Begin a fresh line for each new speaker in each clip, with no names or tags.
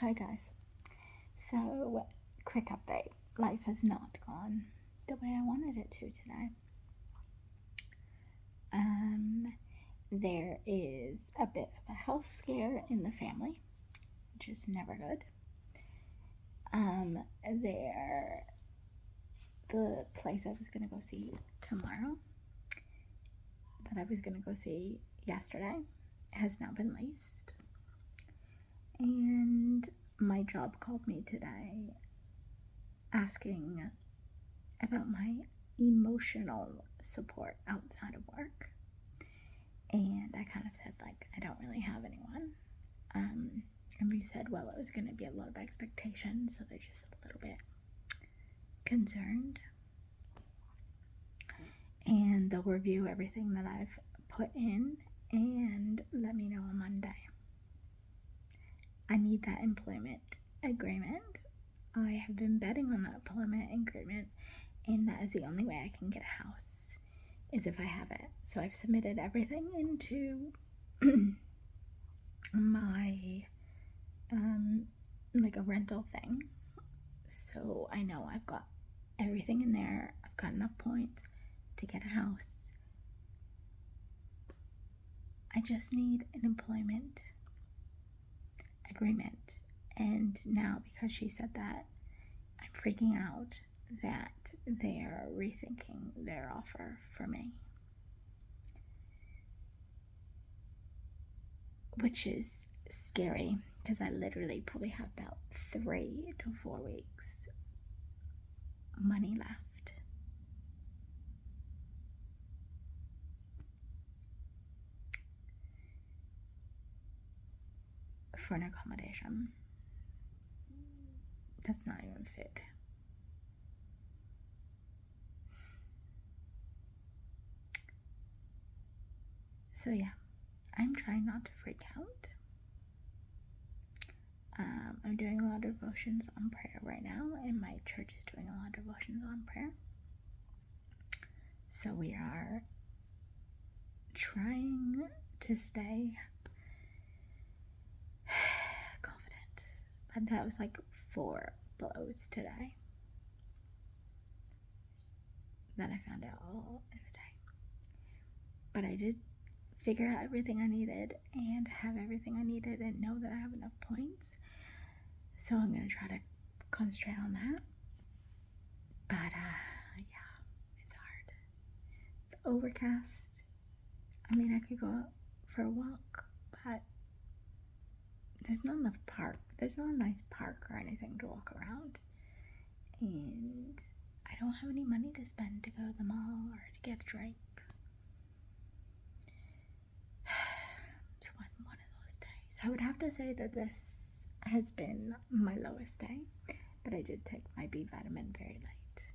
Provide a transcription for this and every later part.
Hi guys. So, quick update. Life has not gone the way I wanted it to today. There is a bit of a health scare in the family, which is never good. The place I was gonna go see tomorrow, that I was gonna go see yesterday, has now been leased. And my job called me today asking about my emotional support outside of work. And I kind of said, I don't really have anyone. And they said, well, it was going to be a lot of expectations, so they're just a little bit concerned. And they'll review everything that I've put in and let me know on Monday. I need that employment agreement. I have been betting on that employment agreement, and that is the only way I can get a house, is if I have it. So I've submitted everything into my a rental thing. So I know I've got everything in there. I've got enough points to get a house. I just need an employment agreement. And now, because she said that, I'm freaking out that they're rethinking their offer for me, which is scary because I literally probably have about 3 to 4 weeks money left. For an accommodation. That's not even food. So yeah, I'm trying not to freak out. I'm doing a lot of devotions on prayer right now, and my church is doing a lot of devotions on prayer. So we are trying to stay confident. But that was 4 blows today that I found out all in the day. But I did figure out everything I needed and have everything I needed and know that I have enough points. So I'm going to try to concentrate on that. But yeah, it's hard. It's overcast. I mean, I could go out for a walk, but there's not enough park. There's not a nice park or anything to walk around. And I don't have any money to spend to go to the mall or to get a drink. It's one of those days. I would have to say that this has been my lowest day, but I did take my B vitamin very late.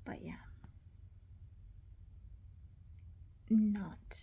But yeah, not